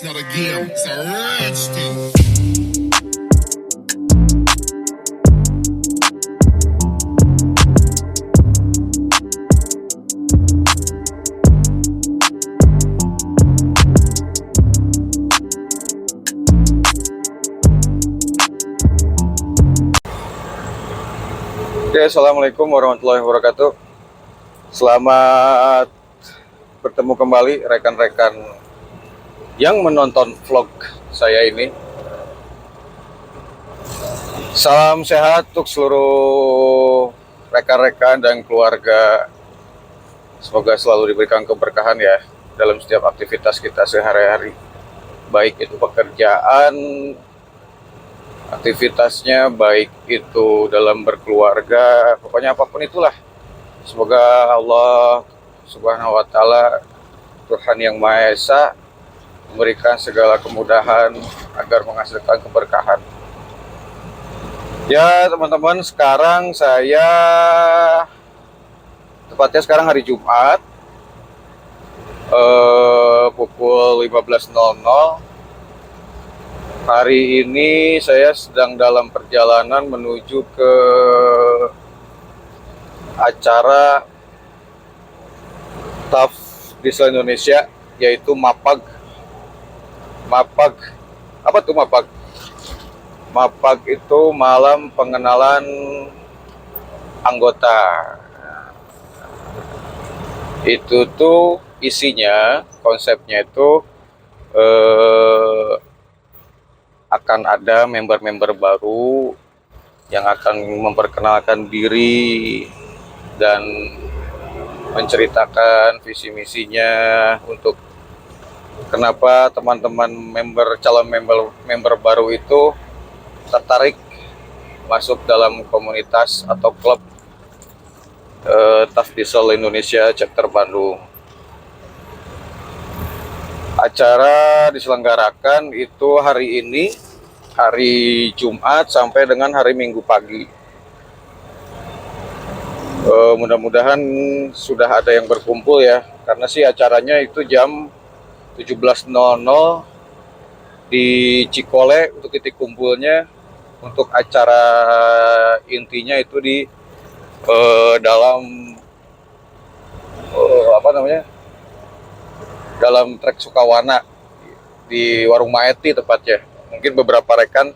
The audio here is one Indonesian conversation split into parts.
It's not a game, it's a rich thing. Oke, assalamualaikum warahmatullahi wabarakatuh. Selamat bertemu kembali rekan-rekan yang menonton vlog saya ini. Salam sehat untuk seluruh rekan-rekan dan keluarga. Semoga selalu diberikan keberkahan ya dalam setiap aktivitas kita sehari-hari. Baik itu pekerjaan, aktivitasnya, baik itu dalam berkeluarga, pokoknya apapun itulah. Semoga Allah Subhanahu wa Ta'ala, Tuhan yang Maha Esa, memberikan segala kemudahan agar menghasilkan keberkahan. Ya teman-teman, sekarang saya tepatnya sekarang hari Jumat, pukul 15.00. Hari ini saya sedang dalam perjalanan menuju ke acara TAF Diesel Indonesia, yaitu MAPAG. MAPAG, apa tuh MAPAG? MAPAG itu malam pengenalan anggota. Itu tuh isinya, konsepnya itu akan ada member-member baru yang akan memperkenalkan diri dan menceritakan visi misinya untuk kenapa teman-teman calon member baru itu tertarik masuk dalam komunitas atau klub TAF Diesel Indonesia Chapter Bandung. Acara diselenggarakan itu hari ini, hari Jumat sampai dengan hari Minggu pagi. Mudah-mudahan sudah ada yang berkumpul ya, karena sih acaranya itu jam 17.00 di Cikole untuk titik kumpulnya. Untuk acara intinya itu di dalam dalam trek Sukawana di Warung Maeti tepatnya. Mungkin beberapa rekan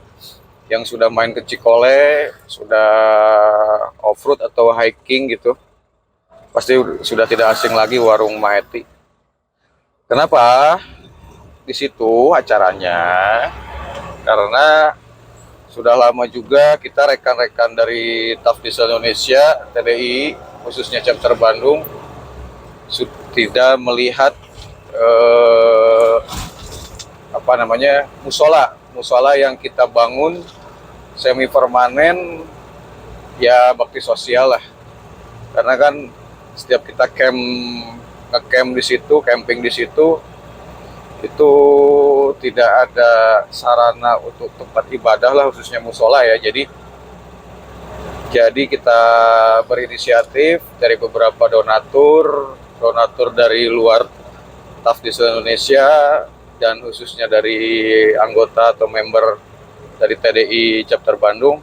yang sudah main ke Cikole, sudah off-road atau hiking gitu, pasti sudah tidak asing lagi Warung Maeti. Kenapa di situ acaranya? Karena sudah lama juga kita rekan-rekan dari TAF Diesel Indonesia, TDI, khususnya Chapter Bandung, tidak melihat musola yang kita bangun semi permanen, ya bakti sosial lah. Karena kan setiap kita ngecamp di situ, camping di situ, itu tidak ada sarana untuk tempat ibadah lah, khususnya musola ya. Jadi kita berinisiatif dari beberapa donatur dari luar TAF Diesel Indonesia, dan khususnya dari anggota atau member dari TDI Chapter Bandung,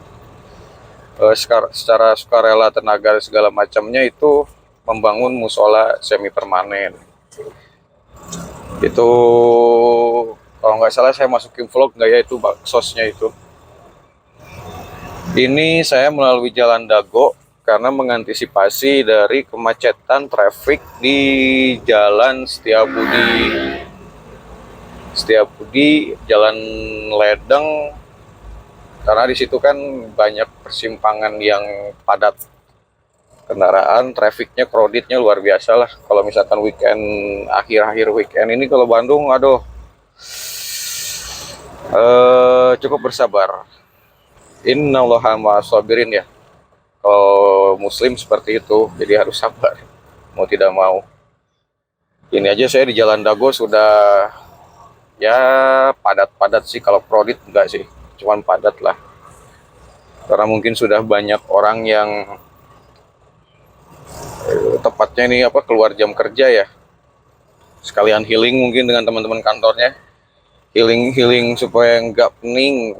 secara sukarela, tenaga segala macamnya itu membangun musola semi permanen. Itu kalau nggak salah saya masukin vlog nggak ya, itu baksosnya itu. Ini saya melalui Jalan Dago karena mengantisipasi dari kemacetan traffic di Jalan Setiabudi, Jalan Ledeng, karena di situ kan banyak persimpangan yang padat kendaraan, trafficnya, crowdednya luar biasa lah. Kalau misalkan weekend, akhir-akhir weekend ini kalau Bandung, aduh, cukup bersabar. Innallaha ma'as sabirin ya. Kalau Muslim seperti itu, jadi harus sabar, mau tidak mau. Ini aja saya di Jalan Dago sudah ya padat-padat sih, kalau crowded enggak sih, cuman padat lah. Karena mungkin sudah banyak orang yang tepatnya ini keluar jam kerja ya, sekalian healing mungkin dengan teman-teman kantornya. healing supaya nggak pening.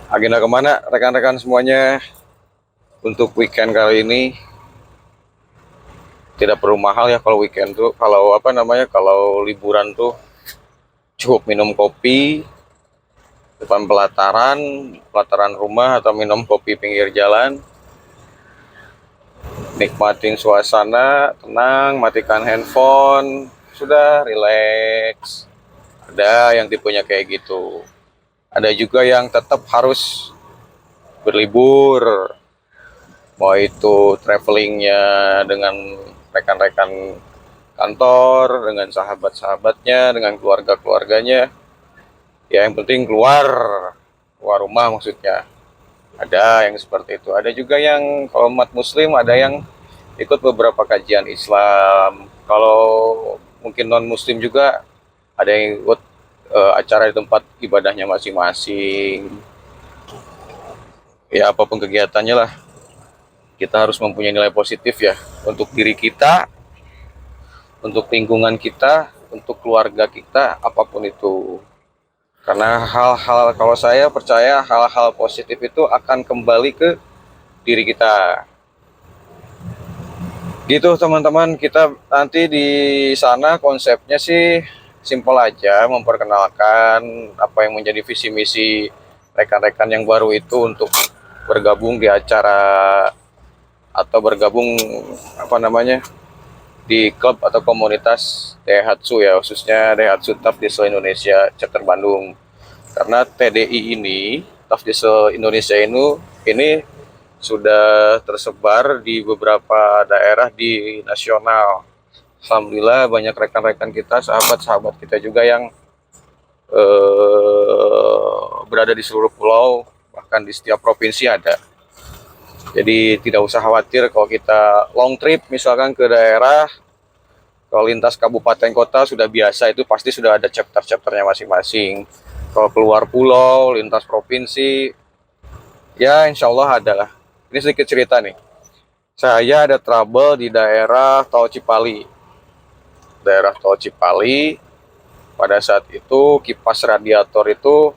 Agenda kemana rekan-rekan semuanya untuk weekend kali ini? Tidak perlu mahal ya kalau weekend tuh. Kalau kalau liburan tuh cukup minum kopi depan pelataran rumah, atau minum kopi pinggir jalan, nikmatin suasana, tenang, matikan handphone, sudah relax. Ada yang tipenya kayak gitu. Ada juga yang tetap harus berlibur, mau itu travelingnya dengan rekan-rekan kantor, dengan sahabat-sahabatnya, dengan keluarga-keluarganya. Ya yang penting keluar rumah maksudnya. Ada yang seperti itu. Ada juga yang kalau umat muslim ada yang ikut beberapa kajian Islam. Kalau mungkin non muslim juga ada yang ikut acara di tempat ibadahnya masing-masing. Ya apapun kegiatannya lah, kita harus mempunyai nilai positif ya untuk diri kita, untuk lingkungan kita, untuk keluarga kita, apapun itu. Karena kalau saya percaya hal-hal positif itu akan kembali ke diri kita. Gitu teman-teman, kita nanti di sana konsepnya sih simpel aja, memperkenalkan apa yang menjadi visi misi rekan-rekan yang baru itu untuk bergabung di acara atau bergabung di klub atau komunitas Daihatsu ya, khususnya Daihatsu Tough Diesel Indonesia chapter Bandung. Karena TDI ini, Tough Diesel Indonesia ini sudah tersebar di beberapa daerah di nasional. Alhamdulillah banyak rekan-rekan kita, sahabat-sahabat kita juga yang berada di seluruh pulau, bahkan di setiap provinsi ada. Jadi tidak usah khawatir kalau kita long trip misalkan ke daerah, kalau lintas kabupaten kota sudah biasa, itu pasti sudah ada chapter-chapternya masing-masing. Kalau keluar pulau, lintas provinsi, ya insya Allah ada lah. Ini sedikit cerita nih. Saya ada trouble di daerah Tol Cipali. Pada saat itu kipas radiator itu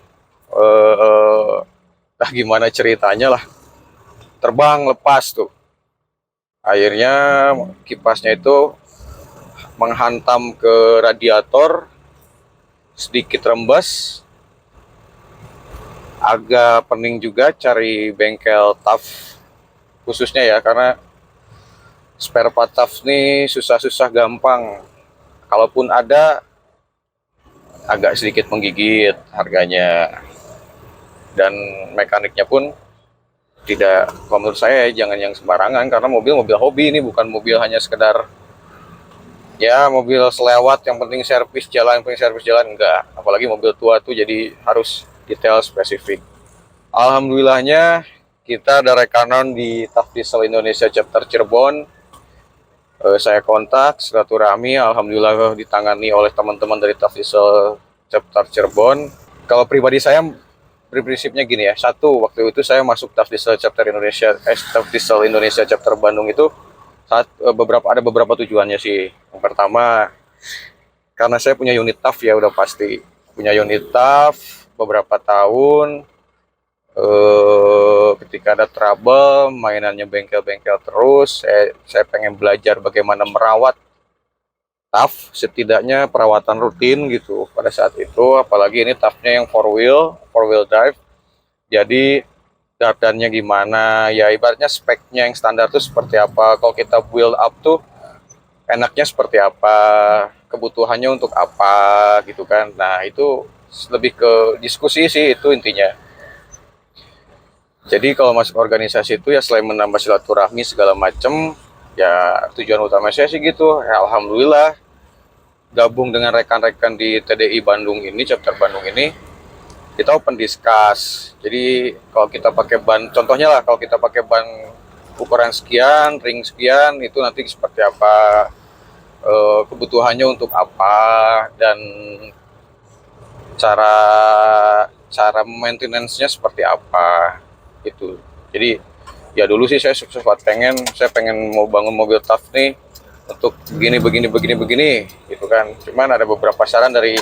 gimana ceritanya lah, terbang lepas tuh. Akhirnya kipasnya itu menghantam ke radiator, sedikit rembes, agak pening juga cari bengkel TAF khususnya ya, karena spare part TAF ini susah-susah gampang. Kalaupun ada, agak sedikit menggigit harganya, dan mekaniknya pun tidak, kalau menurut saya jangan yang sembarangan, karena mobil hobi ini, bukan mobil hanya sekedar ya mobil selewat yang penting servis jalan, enggak. Apalagi mobil tua tuh, jadi harus detail spesifik. Alhamdulillahnya kita ada rekanan di Tough Diesel Indonesia chapter Cirebon. Saya kontak, silaturahmi, alhamdulillah ditangani oleh teman-teman dari Tough Diesel chapter Cirebon. Kalau pribadi saya berprinsipnya gini ya, satu, waktu itu saya masuk Tough Diesel chapter Indonesia chapter Bandung itu ada beberapa tujuannya sih. Yang pertama, karena saya punya unit TAF ya, udah pasti punya unit TAF beberapa tahun. Ketika ada trouble, mainannya bengkel-bengkel terus, saya pengen belajar bagaimana merawat TAF, setidaknya perawatan rutin gitu pada saat itu. Apalagi ini TAF-nya yang four wheel drive, jadi gardannya gimana ya, ibaratnya speknya yang standar tuh seperti apa, kalau kita build up tuh enaknya seperti apa, kebutuhannya untuk apa gitu kan. Nah itu lebih ke diskusi sih, itu intinya. Jadi kalau masuk organisasi itu ya selain menambah silaturahmi segala macem, ya tujuan utama saya sih gitu. Ya, alhamdulillah gabung dengan rekan-rekan di TDI Bandung ini, chapter Bandung ini, kita open discuss. Jadi kalau kita pakai ban, contohnya lah, kalau kita pakai ban ukuran sekian, ring sekian, itu nanti seperti apa, kebutuhannya untuk apa, dan cara maintenance-nya seperti apa gitu. Jadi ya dulu sih saya pengen mau bangun mobil TAF nih untuk begini gitu kan. Cuman ada beberapa saran dari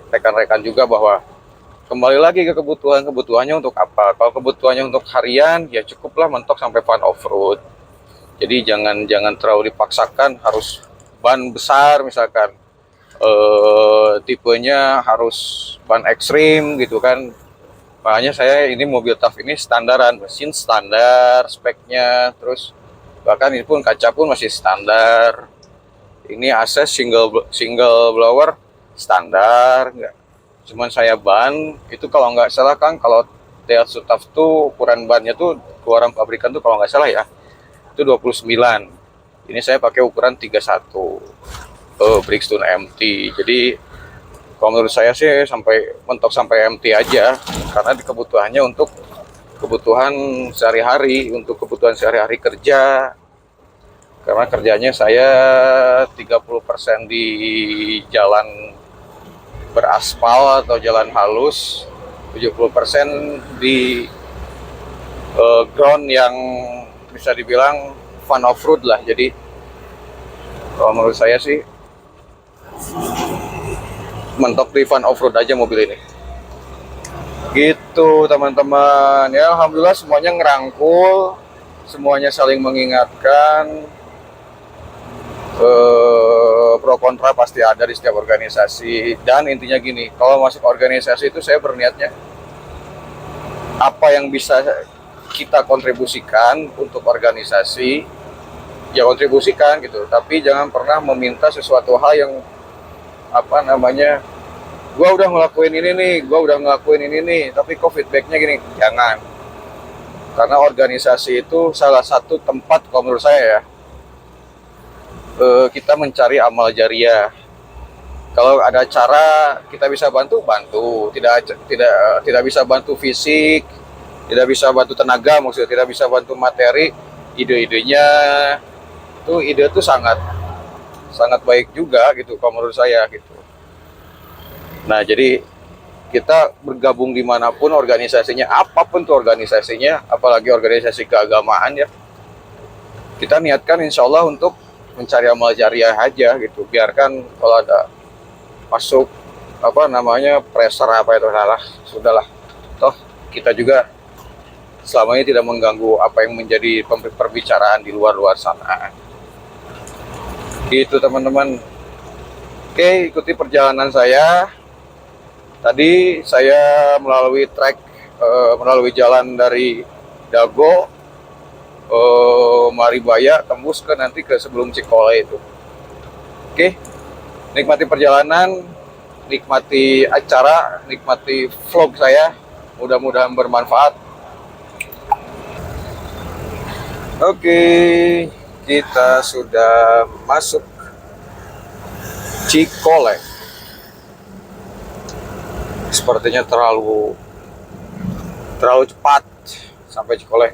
rekan-rekan juga bahwa kembali lagi ke kebutuhannya untuk apa. Kalau kebutuhannya untuk harian ya cukuplah mentok sampai fun off road. Jadi jangan terlalu dipaksakan harus ban besar misalkan, tipenya harus ban ekstrim gitu kan. Makanya saya ini mobil TAF ini standaran, mesin standar speknya, terus bahkan ini pun kaca pun masih standar. Ini AC single blower standar, enggak. Cuman saya ban itu kalau nggak salah kan, kalau Daihatsu TAF tuh ukuran bannya tuh keluaran pabrikan tuh kalau nggak salah ya itu 29. Ini saya pakai ukuran 31. Bridgestone MT. Jadi kalau menurut saya sih mentok sampai MT aja, karena kebutuhannya untuk kebutuhan sehari-hari, untuk kebutuhan sehari-hari kerja. Karena kerjanya saya 30% di jalan beraspal atau jalan halus, 70% di ground yang bisa dibilang fun off road lah. Jadi kalau menurut saya sih mentok di fun off road aja mobil ini. Gitu teman-teman. Ya alhamdulillah semuanya ngerangkul, semuanya saling mengingatkan. Pro kontra pasti ada di setiap organisasi, dan intinya gini, kalau masuk organisasi itu saya berniatnya apa yang bisa kita kontribusikan untuk organisasi ya kontribusikan gitu, tapi jangan pernah meminta sesuatu hal yang apa namanya, gua udah ngelakuin ini nih, tapi kok feedbacknya gini. Jangan, karena organisasi itu salah satu tempat kalau menurut saya ya, kita mencari amal jariah. Kalau ada cara kita bisa bantu, tidak bisa bantu fisik, tidak bisa bantu tenaga, maksudnya tidak bisa bantu materi, ide-idenya itu sangat baik juga gitu kalau menurut saya gitu. Nah, jadi kita bergabung dimanapun organisasinya, apapun tuh organisasinya, apalagi organisasi keagamaan ya, kita niatkan insya Allah untuk mencari amal jariah aja gitu. Biarkan kalau ada masuk apa namanya pressure apa itu sudahlah, toh kita juga selama ini tidak mengganggu apa yang menjadi perbicaraan di luar sana gitu teman-teman. Oke, ikuti perjalanan saya. Tadi saya melalui melalui jalan dari Dago, Maribaya, tembus nanti ke sebelum Cikole itu. Oke, nikmati perjalanan, nikmati acara, nikmati vlog saya. Mudah-mudahan bermanfaat. Oke, kita sudah masuk Cikole. Sepertinya terlalu cepat sampai Cikole.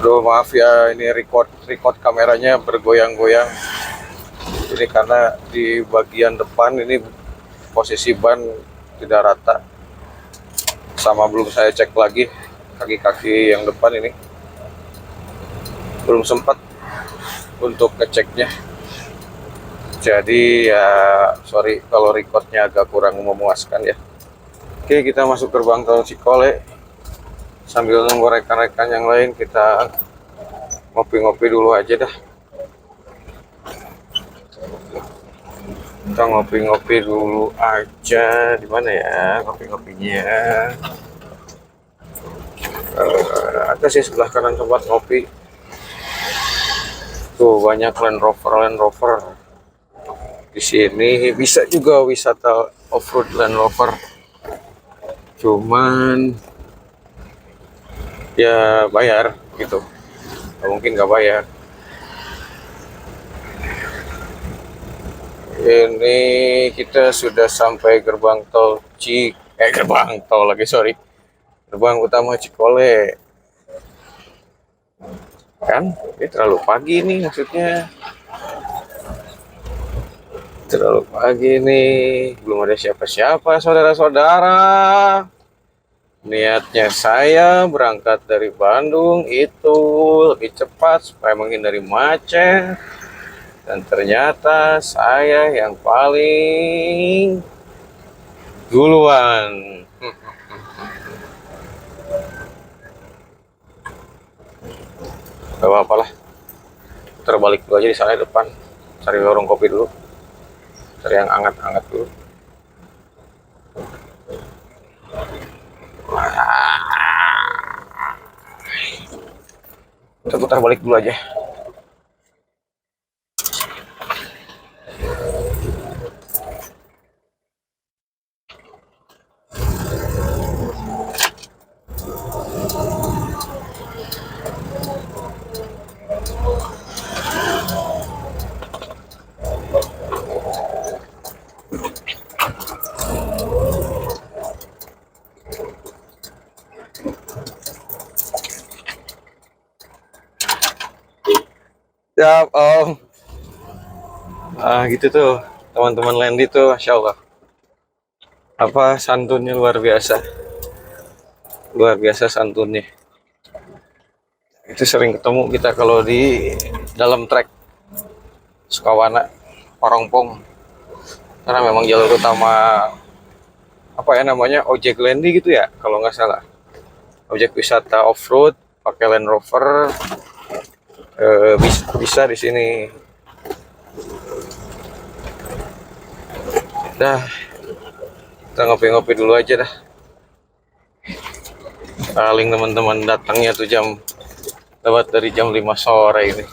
Aduh, maaf ya, ini record kameranya bergoyang-goyang. Ini karena di bagian depan ini posisi ban tidak rata. Sama belum saya cek lagi kaki-kaki yang depan ini. Belum sempat untuk ngeceknya. Jadi ya sorry kalau recordnya agak kurang memuaskan ya. Oke, kita masuk gerbang tol Cikole. Sambil nunggu rekan-rekan yang lain, kita ngopi-ngopi dulu aja dah. Kita ngopi-ngopi dulu aja. Di mana ya ngopi-ngopinya? Ada sih sebelah kanan tempat ngopi. Tuh banyak Land Rover. Di sini bisa juga wisata off-road Land Rover. Cuman ya bayar gitu, mungkin nggak bayar. Ini kita sudah sampai gerbang gerbang utama Cikole kan. Ini terlalu pagi nih, maksudnya terlalu pagi nih, belum ada siapa-siapa saudara-saudara. Niatnya saya berangkat dari Bandung itu lebih cepat supaya menghindari macet. Dan ternyata saya yang paling duluan. Gak apa-apa lah. Terbalik dulu aja di sana depan. Cari warung kopi dulu. Cari yang hangat-hangat dulu. Kita putar balik dulu aja. Siap Om. Gitu tuh teman-teman Lendi tuh, Masya Allah. Apa santunnya luar biasa. Luar biasa santunnya. Itu sering ketemu kita kalau di dalam trek Sukawana, Parongpong. Karena memang jalur utama apa ya namanya, ojek Lendi gitu ya kalau nggak salah. Objek wisata off-road pakai Land Rover. Bisa di sini. Dah, kita ngopi-ngopi dulu aja dah. Paling teman-teman datangnya tuh lewat dari jam 5 sore ini.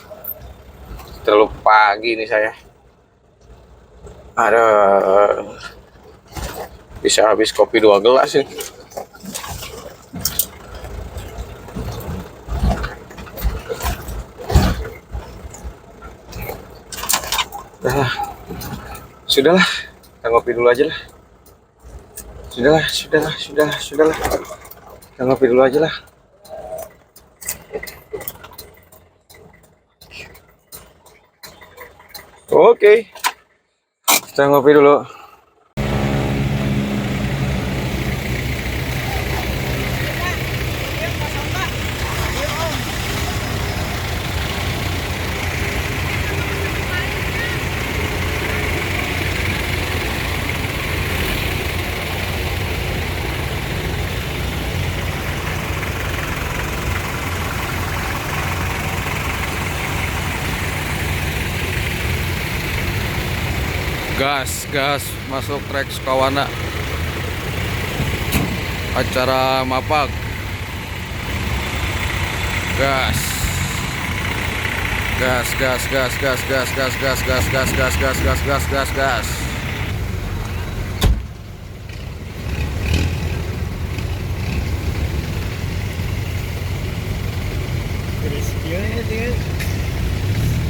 Terlalu pagi nih saya. Ada bisa habis kopi 2 gelas sih. Sudahlah, kita ngopi dulu aja lah. Sudahlah. Kita ngopi dulu aja lah. Oke. Kita ngopi dulu. Gas masuk trek Sukawana, acara Mapag. Gas.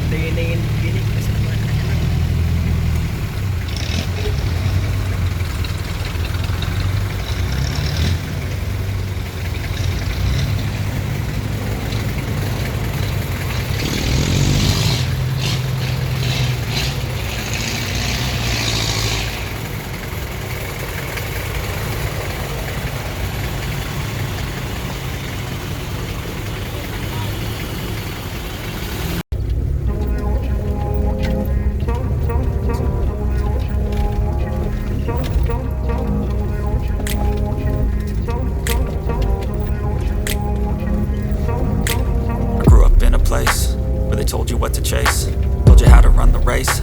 Dingin gini told you what to chase, told you how to run the race.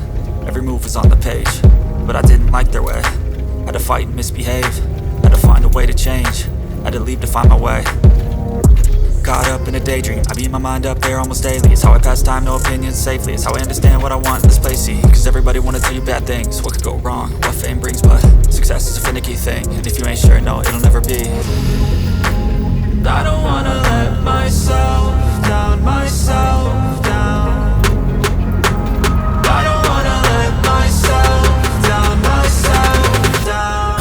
Every move was on the page, but I didn't like their way. Had to fight and misbehave, had to find a way to change, had to leave to find my way. Caught up in a daydream, I beat my mind up there almost daily. It's how I pass time, no opinions safely. It's how I understand what I want in this place, see. Cause everybody wanna tell you bad things, what could go wrong, what fame brings. But success is a finicky thing, and if you ain't sure, no, it'll never be. I don't wanna let myself down, myself down. I don't wanna let myself down, myself down.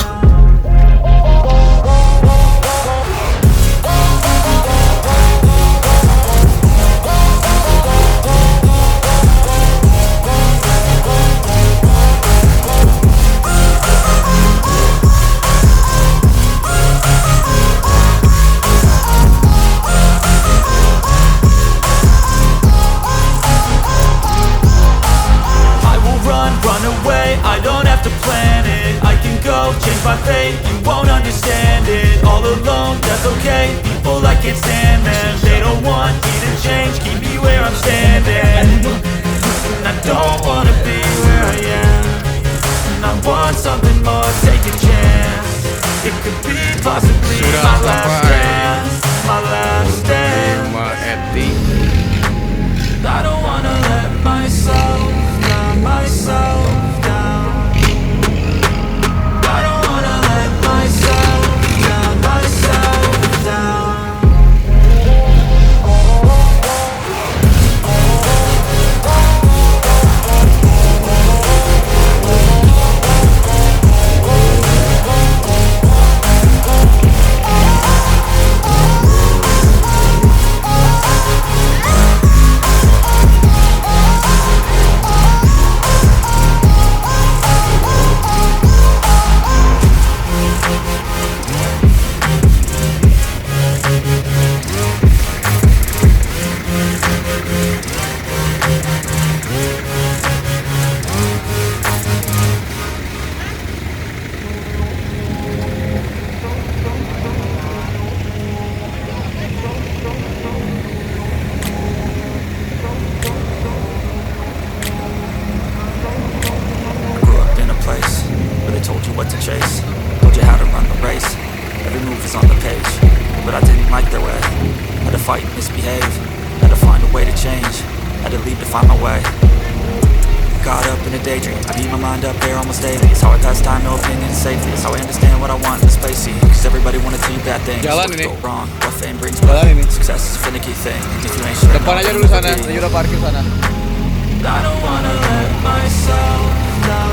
my fate, you won't understand it. All alone, that's okay. People, I can't stand them. They don't want me to change, keep me where I'm standing. And I don't wanna be where I am. And I want something more, take a chance. It could be possibly Sudah my last sampai dance, my last dance. rumah Eti. I don't wanna let myself down. I don't wanna let myself down. Grew up in a place where they told you what to chase, told you how to run the race. Every move is on the page, but I didn't like their way. Had to fight and misbehave, had to find a way to change, had to leave to find my way. Caught up in a daydream, I beat my mind up there almost daily. It's how I pass time, no opinion safely. It's how I understand what I want in the space scene. Cause everybody wanna tell you bad things, Jalan what ini. go wrong, what fame brings Jalan back. ini. Success is a finicky thing, if you ain't sure Depan aja dulu sana, tadi udah parkir sana. I don't wanna let myself down.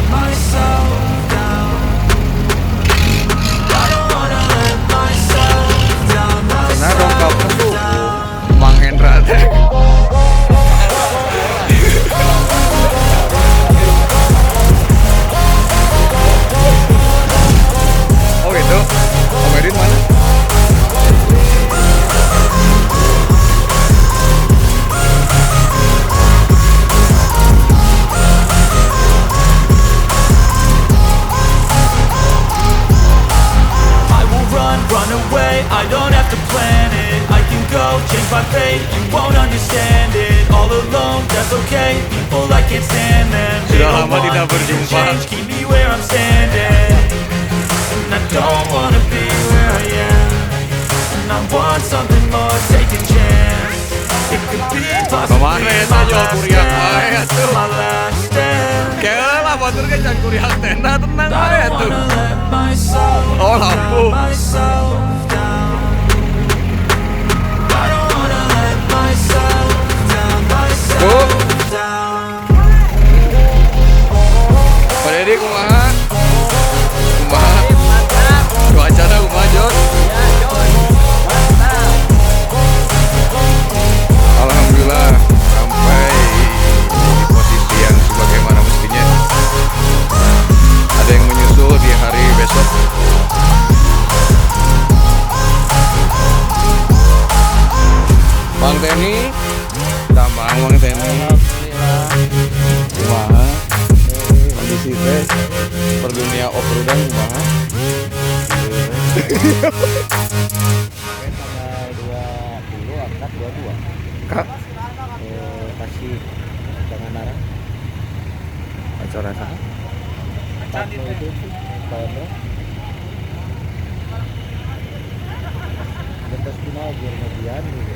I don't wanna let myself down. Nah, dongkapnya tuh Mang Hendra teh. Oh gitu. Om Edin mana? I will run away, I don't have to plan it. I can go, change my fate, you won't understand it. All alone, that's okay, people I can't stand them. They Sudah don't lama want tidak me to berjumpa. change, keep me where I'm standing. And I don't wanna be where I am. And I want something more, take a chance. It could be possibly Kemana ya, my jual last kuriak wae ya, dance, tuh. my last dance. Kayak lah batur kan jangan kuriak tenda tenang I aja don't tuh. wanna let myself Oh, lampu. down. I don't wanna let myself Bu, down. Pak Dedi kumaha? Kumaha? Cuacana kumaha, Jon? Alhamdulillah sampai di posisi yang sebagaimana mestinya. Ada yang menyusul di hari besok. Bang Teni, tambah Bang Teni. Kumaha? Kondisi teh per dunia off-roadan kumaha? Tanggal 20 angkat 22 Kak, kasih jangan arah acara sana. 40 itu kalau bentas final biar median gitu.